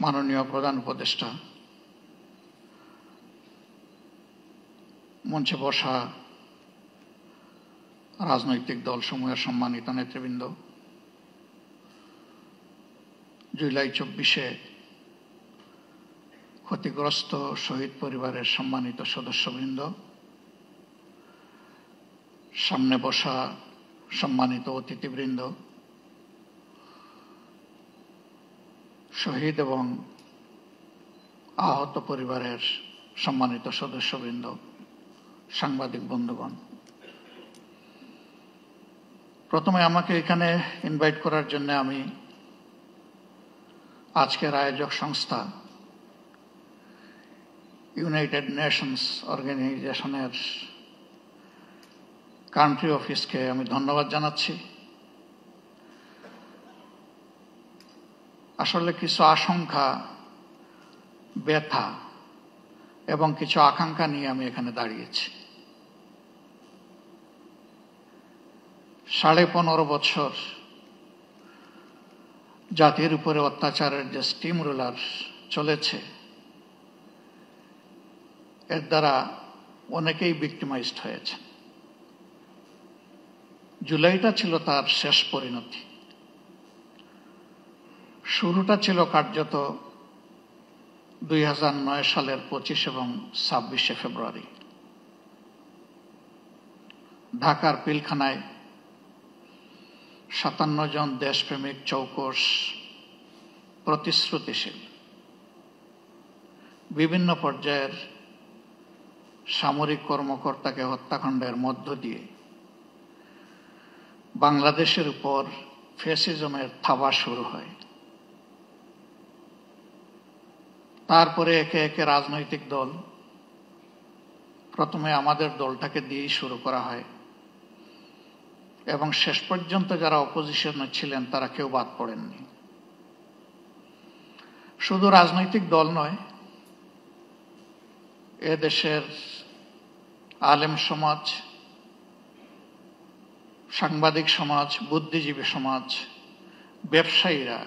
মাননীয় প্রধান উপদেষ্টা, মঞ্চে বসা রাজনৈতিক দলসমূহের সম্মানিত নেতৃবৃন্দ, জুলাই 24-এ ক্ষতিগ্রস্ত শহীদ পরিবারের সম্মানিত সদস্যবৃন্দ, সামনে বসা সম্মানিত অতিথিবৃন্দ, শহীদ এবং আহত পরিবারের সম্মানিত সদস্যবৃন্দ, সাংবাদিক বন্ধুগণ, প্রথমে আমাকে এখানে ইনভাইট করার জন্য আমি আজকের আয়োজক সংস্থা ইউনাইটেড নেশনস অর্গানাইজেশনের কান্ট্রি অফিসকে আমি ধন্যবাদ জানাচ্ছি। আসলে কিছু আশঙ্কা, ব্যথা এবং কিছু আকাঙ্ক্ষা নিয়ে আমি এখানে দাঁড়িয়েছি। 15.5 বছর জাতির উপরে অত্যাচারের যে স্টিম রোলার চলেছে, এর দ্বারা অনেকেই ভিক্টিমাইজড হয়েছে। জুলাইটা ছিল তার শেষ পরিণতি। শুরুটা ছিল কার্যত 2009 সালের 25 এবং 26 ফেব্রুয়ারি ঢাকার পিলখানায় 57 জন দেশপ্রেমিক চৌকস প্রতিশ্রুতিশীল বিভিন্ন পর্যায়ের সামরিক কর্মকর্তাকে হত্যাকাণ্ডের মধ্য দিয়ে বাংলাদেশের উপর ফ্যাসিজমের থাবা শুরু হয়। তারপরে একে একে রাজনৈতিক দল, প্রথমে আমাদের দলটাকে দিয়েই শুরু করা হয় এবং শেষ পর্যন্ত যারা অপোজিশনে ছিলেন তারা কেউ বাদ পড়েননি। শুধু রাজনৈতিক দল নয়, এদেশের আলেম সমাজ, সাংবাদিক সমাজ, বুদ্ধিজীবী সমাজ, ব্যবসায়ীরা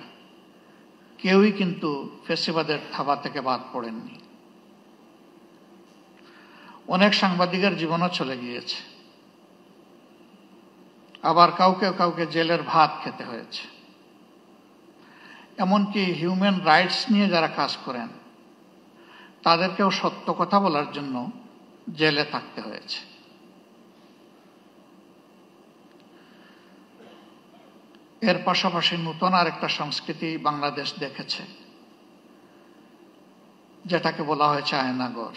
কেউই কিন্তু ফ্যাসিবাদের থাবা থেকে বাদ পড়েননি। অনেক সাংবাদিকের জীবনও চলে গিয়েছে, আবার কাউকে কাউকে জেলের ভাত খেতে হয়েছে। এমনকি হিউম্যান রাইটস নিয়ে যারা কাজ করেন তাদেরকেও সত্য কথা বলার জন্য জেলে থাকতে হয়েছে। এর পাশাপাশি নতুন আরেকটা সংস্কৃতি বাংলাদেশ দেখেছে, যেটাকে বলা হয়েছে আয়নাঘর।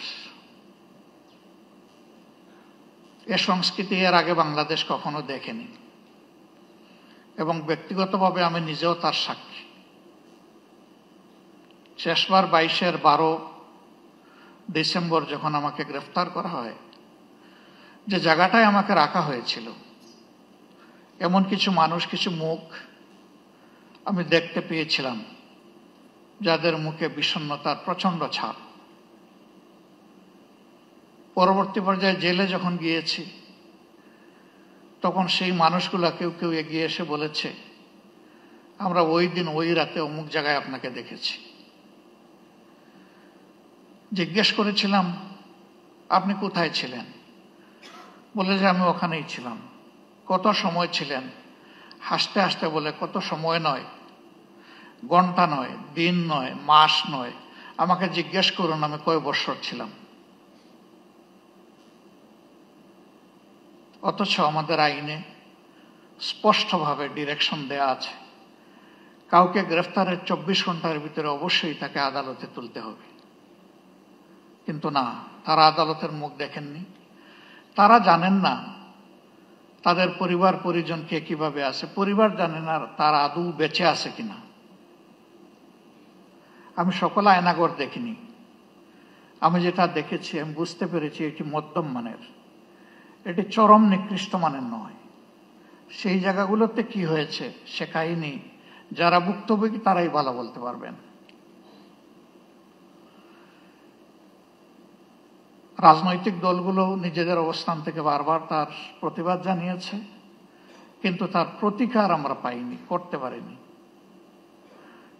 এ সংস্কৃতি এর আগে বাংলাদেশ কখনো দেখেনি এবং ব্যক্তিগতভাবে আমি নিজেও তার সাক্ষী। শেষবার 22-12 ডিসেম্বর যখন আমাকে গ্রেফতার করা হয়, যে জায়গাটায় আমাকে রাখা হয়েছিল, এমন কিছু মানুষ, কিছু মুখ আমি দেখতে পেয়েছিলাম যাদের মুখে বিষণ্ণতার প্রচন্ড ছাপ। পরবর্তী পর্যায়ে জেলে যখন গিয়েছি, তখন সেই মানুষগুলা কেউ কেউ এগিয়ে এসে বলেছে, আমরা ওই দিন ওই রাতে অমুক জায়গায় আপনাকে দেখেছি। জিজ্ঞেস করেছিলাম, আপনি কোথায় ছিলেন? বলে যে আমি ওখানেই ছিলাম। কত সময় ছিলেন? হাসতে হাসতে বলে, কত সময় নয়, ঘন্টা নয়, দিন নয়, মাস নয়, আমাকে জিজ্ঞেস করুন আমি কয় বছর ছিলাম। অথচ আমাদের আইনে স্পষ্টভাবে ডিরেকশন দেয়া আছে, কাউকে গ্রেফতারের 24 ঘন্টার ভিতরে অবশ্যই তাকে আদালতে তুলতে হবে। কিন্তু না, তারা আদালতের মুখ দেখেননি। তারা জানেন না তাদের পরিবার পরিজন কে কিভাবে আছে, পরিবার জানে না তারা আদৌ বেঁচে আছে কিনা। আমি সকল আয়নাঘর দেখিনি, আমি যেটা দেখেছি আমি বুঝতে পেরেছি এটি মধ্যম মানের, এটি চরম নিকৃষ্ট মানের নয়। সেই জায়গাগুলোতে কি হয়েছে সে কাহিনী যারা ভুক্তভোগী তারাই ভালো বলতে পারবেন। রাজনৈতিক দলগুলো নিজেদের অবস্থান থেকে বারবার তার প্রতিবাদ জানিয়েছে, কিন্তু তার প্রতিকার আমরা পাইনি, করতে পারিনি।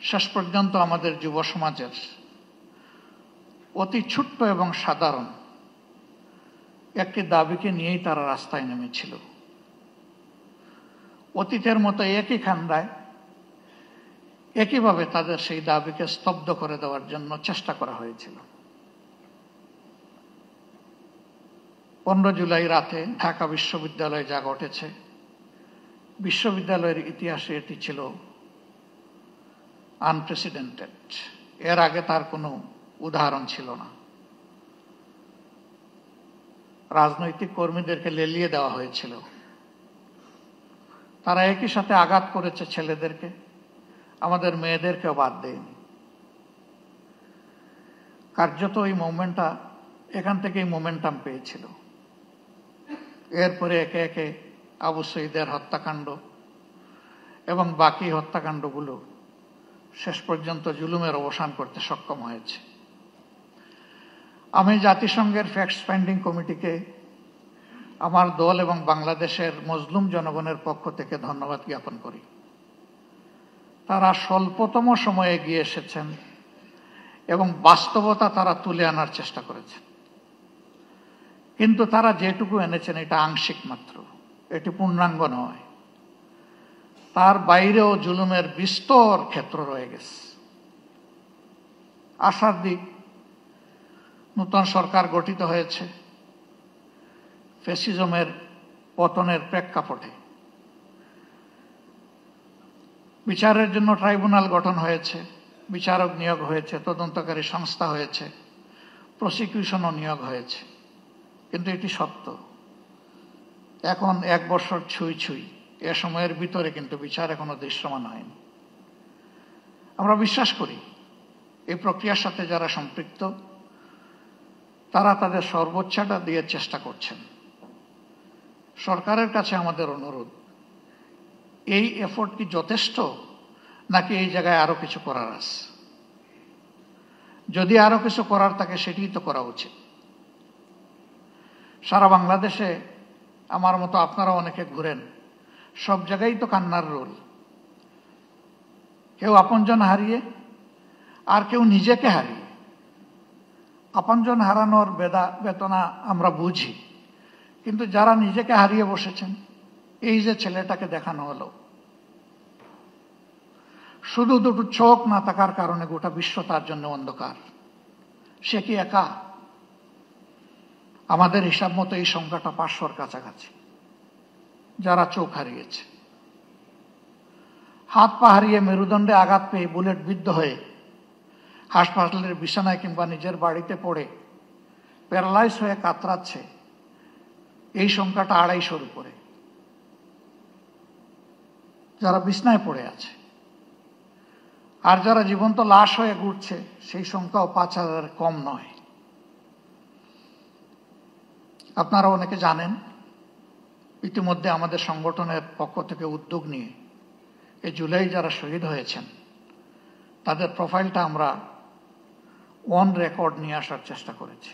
শেষ পর্যন্ত আমাদের যুব সমাজের অতি ছোট্ট এবং সাধারণ একটি দাবিকে নিয়েই তারা রাস্তায় নেমেছিল। অতীতের মতো একই খান্দায় একইভাবে তাদের সেই দাবিকে স্তব্ধ করে দেওয়ার জন্য চেষ্টা করা হয়েছিল। 15 জুলাই রাতে ঢাকা বিশ্ববিদ্যালয়ে যা ঘটেছে, বিশ্ববিদ্যালয়ের ইতিহাসে এটি ছিল আনপ্রেসিডেন্টেড। এর আগে তার কোনো উদাহরণ ছিল না। রাজনৈতিক কর্মীদেরকে লেলিয়ে দেওয়া হয়েছিল। তারা একই সাথে আঘাত করেছে ছেলেদেরকে, আমাদের মেয়েদেরকেও বাদ দেয়নি। কার্যত এই মুভমেন্টটা এখান থেকেই মোমেন্টাম পেয়েছিল। এরপরে একে একে আবু সঈদের হত্যাকাণ্ড এবং বাকি হত্যাকাণ্ডগুলো শেষ পর্যন্ত জুলুমের অবসান করতে সক্ষম হয়েছে। আমি জাতিসংঘের ফ্যাক্ট ফাইন্ডিং কমিটিকে আমার দল এবং বাংলাদেশের মজলুম জনগণের পক্ষ থেকে ধন্যবাদ জ্ঞাপন করি। তারা স্বল্পতম সময়ে এগিয়ে এসেছেন এবং বাস্তবতা তারা তুলে আনার চেষ্টা করেছেন। কিন্তু তারা যেটুকু এনেছেন এটা আংশিক মাত্র, এটি পূর্ণাঙ্গ নয়। তার বাইরেও জুলুমের বিস্তর ক্ষেত্র রয়ে গেছে। আশার দিক, নতুন সরকার গঠিত হয়েছে ফ্যাসিজমের পতনের প্রেক্ষাপটে। বিচারের জন্য ট্রাইব্যুনাল গঠন হয়েছে, বিচারক নিয়োগ হয়েছে, তদন্তকারী সংস্থা হয়েছে, প্রসিকিউশনও নিয়োগ হয়েছে। কিন্তু এটি সত্য, এখন 1 বছর ছুঁই ছুঁই এ সময়ের ভিতরে কিন্তু বিচার এখনো দৃশ্যমান হয়নি। আমরা বিশ্বাস করি এই প্রক্রিয়ার সাথে যারা সম্পৃক্ত তারা তাদের সর্বোচ্চটা দিয়ে চেষ্টা করছেন। সরকারের কাছে আমাদের অনুরোধ, এই এফোর্ট কি যথেষ্ট, নাকি এই জায়গায় আরো কিছু করার আছে? যদি আরো কিছু করার থাকে সেটিই তো করা উচিত। সারা বাংলাদেশে আমার মতো আপনারা অনেকে ঘুরেন, সব জায়গায় তো কান্নার রোল। কেউ আপনজন হারিয়ে, আর কেউ নিজেকে হারিয়ে। আপনজন হারানোর বেদনা আমরা বুঝি, কিন্তু যারা নিজেকে হারিয়ে বসেছেন, এই যে ছেলেটাকে দেখানো হলো, শুধু দুটো চোখ না থাকার কারণে গোটা বিশ্ব তার জন্য অন্ধকার। সে কি একা? আমাদের হিসাব মতো এই সংখ্যাটা 500-র কাছাকাছি যারা চোখ হারিয়েছে। হাত পা হারিয়ে, মেরুদণ্ডে আঘাত পেয়ে, বুলেট বিদ্ধ হয়ে হাসপাতালের বিছানায় কিংবা নিজের বাড়িতে পড়ে প্যারালাইজ হয়ে কাতরাচ্ছে, এই সংখ্যাটা 250-র উপরে। যারা বিছানায় পড়ে আছে, আর যারা জীবন্ত লাশ হয়ে ঘুরছে, সেই সংখ্যাও 5000 কম নয়। আপনারা অনেকে জানেন, ইতিমধ্যে আমাদের সংগঠনের পক্ষ থেকে উদ্যোগ নিয়ে এই জুলাই যারা শহীদ হয়েছেন তাদের প্রোফাইলটা আমরা অন রেকর্ড নিয়ে আসার চেষ্টা করেছি।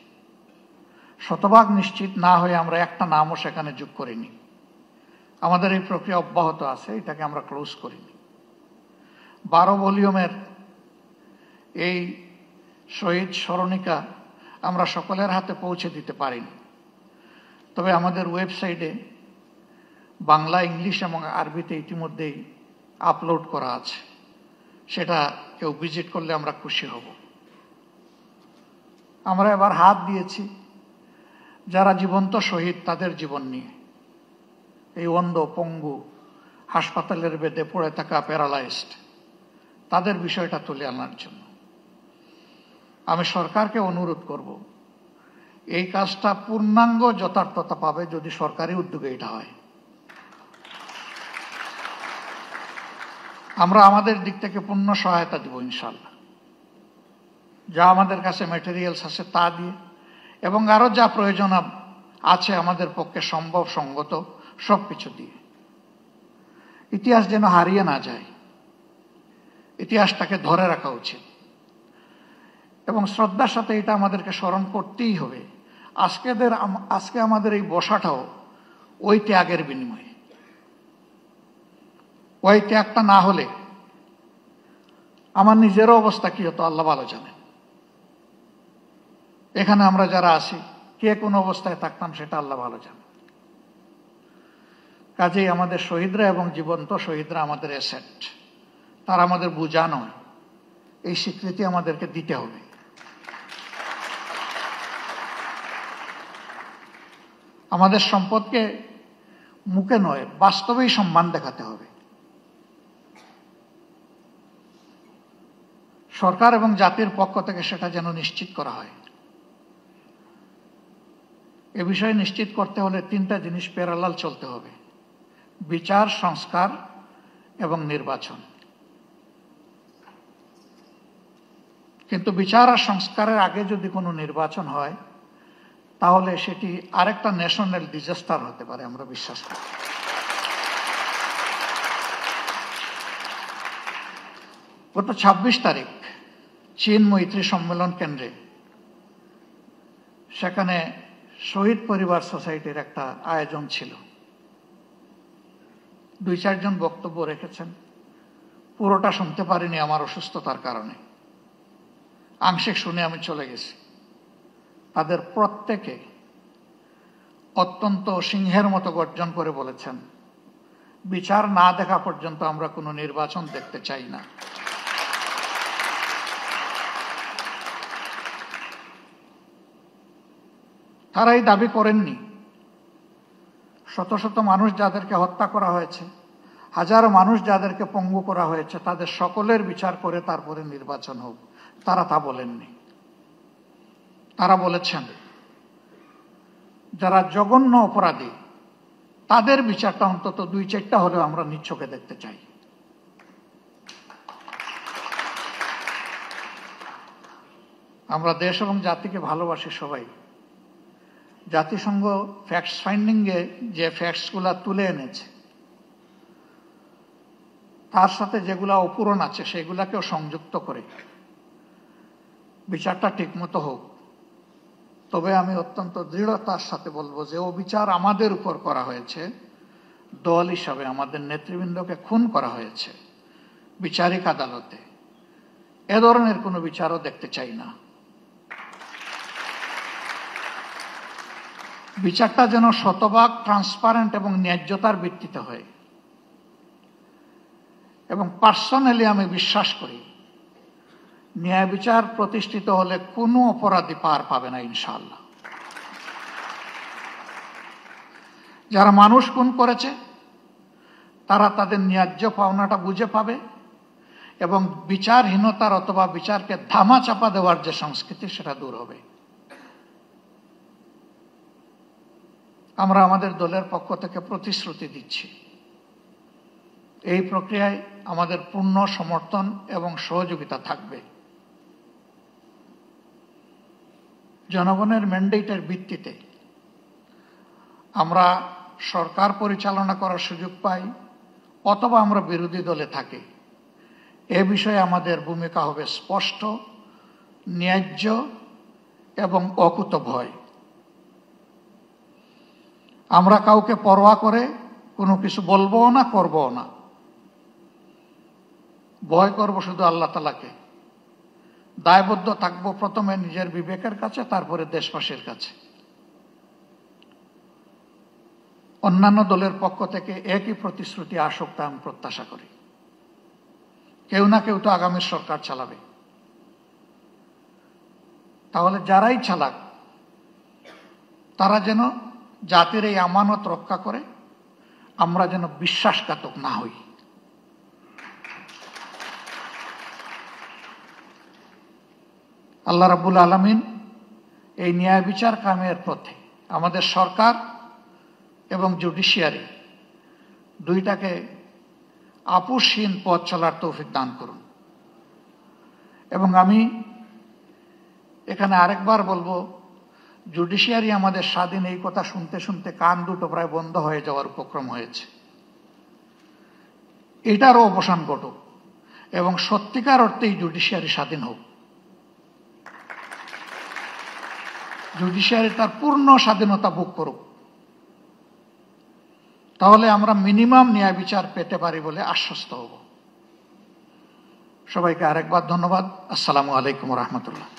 শতভাগ নিশ্চিত না হয়ে আমরা একটা নামও সেখানে যোগ করিনি। আমাদের এই প্রক্রিয়া অব্যাহত আছে, এটাকে আমরা ক্লোজ করিনি। 12 ভলিউমের এই শহীদ স্মরণিকা আমরা সকলের হাতে পৌঁছে দিতে পারিনি, তবে আমাদের ওয়েবসাইটে বাংলা, ইংলিশ এবং আরবিতে ইতিমধ্যেই আপলোড করা আছে। সেটা কেউ ভিজিট করলে আমরা খুশি হব। আমরা এবার হাত দিয়েছি যারা জীবন্ত শহীদ তাদের জীবন নিয়ে, এই অন্ধ, পঙ্গু, হাসপাতালের বেডে পড়ে থাকা প্যারালাইজড, তাদের বিষয়টা তুলে আনার জন্য। আমি সরকারকে অনুরোধ করব, এই কাজটা পূর্ণাঙ্গ যথার্থতা পাবে যদি সরকারি উদ্যোগে এটা হয়। আমরা আমাদের দিক থেকে পূর্ণ সহায়তা দিব ইনশাল্লাহ। যা আমাদের কাছে ম্যাটেরিয়ালস আছে তা দিয়ে, এবং আরো যা প্রয়োজন আছে আমাদের পক্ষে সম্ভব সঙ্গত সবকিছু দিয়ে। ইতিহাস যেন হারিয়ে না যায়, ইতিহাসটাকে ধরে রাখা উচিত। এবং শ্রদ্ধার সাথে এটা আমাদেরকে স্মরণ করতেই হবে। আজকে আমাদের এই বসাটাও ওই ত্যাগের বিনিময়ে। ওই ত্যাগটা না হলে আমার নিজেরও অবস্থা কি হতো আল্লাহ ভালো জানেন। এখানে আমরা যারা আছি কে কোন অবস্থায় থাকতাম সেটা আল্লাহ ভালো জানেন। কাজেই আমাদের শহীদরা এবং জীবন্ত শহীদরা আমাদের অ্যাসেট, তারা আমাদের বোঝা নয়। এই স্বীকৃতি আমাদেরকে দিতে হবে। আমাদের সম্পদকে মুখে নয়, বাস্তবেই সম্মান দেখাতে হবে। সরকার এবং জাতির পক্ষ থেকে সেটা যেন নিশ্চিত করা হয়। এ বিষয়ে নিশ্চিত করতে হলে তিনটা জিনিস প্যারালাল চলতে হবে: বিচার, সংস্কার এবং নির্বাচন। কিন্তু বিচার আর সংস্কারের আগে যদি কোনো নির্বাচন হয় তাহলে সেটি আরেকটা ন্যাশনাল ডিজাস্টার হতে পারে, আমরা বিশ্বাস করি। গত ২৬ তারিখ চীন মৈত্রী সম্মেলন কেন্দ্রে, সেখানে শহীদ পরিবার সোসাইটির একটা আয়োজন ছিল। ২-৪ জন বক্তব্য রেখেছেন। পুরোটা শুনতে পারিনি আমার অসুস্থতার কারণে, আংশিক শুনে আমি চলে গেছি। তাদের প্রত্যেকে অত্যন্ত সিংহের মতো গর্জন করে বলেছেন, বিচার না দেখা পর্যন্ত আমরা কোনো নির্বাচন দেখতে চাই না। তারা এই দাবি করেননি। শত শত মানুষ যাদেরকে হত্যা করা হয়েছে, হাজারো মানুষ যাদেরকে পঙ্গু করা হয়েছে, তাদের সকলের বিচার করে তারপরে নির্বাচন হোক, তারা তা বলেননি। তারা বলেছেন যারা জঘন্য অপরাধী তাদের বিচারটা অন্তত ২-৪টা হলেও আমরা নিজ চোখে দেখতে চাই। আমরা দেশ এবং জাতিকে ভালোবাসি সবাই। জাতিসংঘ ফ্যাক্টস ফাইন্ডিংয়ে যে ফ্যাক্টসগুলা তুলে এনেছে তার সাথে যেগুলা অপূরণ আছে সেগুলাকেও সংযুক্ত করে বিচারটা ঠিকমতো হোক। তবে আমি অত্যন্ত দৃঢ়তার সাথে বলবো যে অবিচার আমাদের উপর করা হয়েছে, দল হিসাবে আমাদের নেতৃবৃন্দকে খুন করা হয়েছে বিচারিক আদালতে। এ ধরনের কোনো বিচারও দেখতে চাই না। বিচারটা যেন শতভাগ ট্রান্সপারেন্ট এবং ন্যায্যতার ভিত্তিতে হয়। এবং পার্সোনালি আমি বিশ্বাস করি ন্যায় বিচার প্রতিষ্ঠিত হলে কোনো অপরাধী পার পাবে না ইনশাআল্লাহ। যারা মানুষ খুন করেছে তারা তাদের ন্যায্য পাওনাটা বুঝে পাবে এবং বিচারহীনতার অথবা বিচারকে ধামা চাপা দেওয়ার যে সংস্কৃতি সেটা দূর হবে। আমরা আমাদের দলের পক্ষ থেকে প্রতিশ্রুতি দিচ্ছি, এই প্রক্রিয়ায় আমাদের পূর্ণ সমর্থন এবং সহযোগিতা থাকবে। জনগণের ম্যান্ডেটের ভিত্তিতে আমরা সরকার পরিচালনা করার সুযোগ পাই অথবা আমরা বিরোধী দলে থাকি, এ বিষয়ে আমাদের ভূমিকা হবে স্পষ্ট, ন্যায্য এবং অকুতভয়। আমরা কাউকে পরোয়া করে কোনো কিছু বলবো না, করবো না। ভয় করব শুধু আল্লাহ তাআলাকে। দায়বদ্ধ থাকবো প্রথমে নিজের বিবেকের কাছে, তারপরে দেশবাসীর কাছে। অন্যান্য দলের পক্ষ থেকে একই প্রতিশ্রুতি আসুক তা আমি প্রত্যাশা করি। কেউ না কেউ তো আগামী সরকার চালাবে। তাহলে যারাই চালাক তারা যেন জাতির এই আমানত রক্ষা করে, আমরা যেন বিশ্বাসঘাতক না হই। আল্লাহ রাব্বুল আলামিন এই ন্যায় বিচার কায়েমের পথে আমাদের সরকার এবং জুডিশিয়ারি দুইটাকে আপোষহীন পথ চলার তৌফিক দান করুন। এবং আমি এখানে আরেকবার বলবো, জুডিশিয়ারি আমাদের স্বাধীন, এই কথা শুনতে শুনতে কান দুটো প্রায় বন্ধ হয়ে যাওয়ার উপক্রম হয়েছে। এটারও অবসান ঘটুক এবং সত্যিকার অর্থেই জুডিশিয়ারি স্বাধীন হোক। জুডিশিয়ারি তার পূর্ণ স্বাধীনতা ভোগ করুক। তাহলে আমরা মিনিমাম ন্যায় বিচার পেতে পারি বলে আশ্বস্ত হব। সবাইকে আরেকবার ধন্যবাদ। আসসালামু আলাইকুম রহমতুল্লাহ।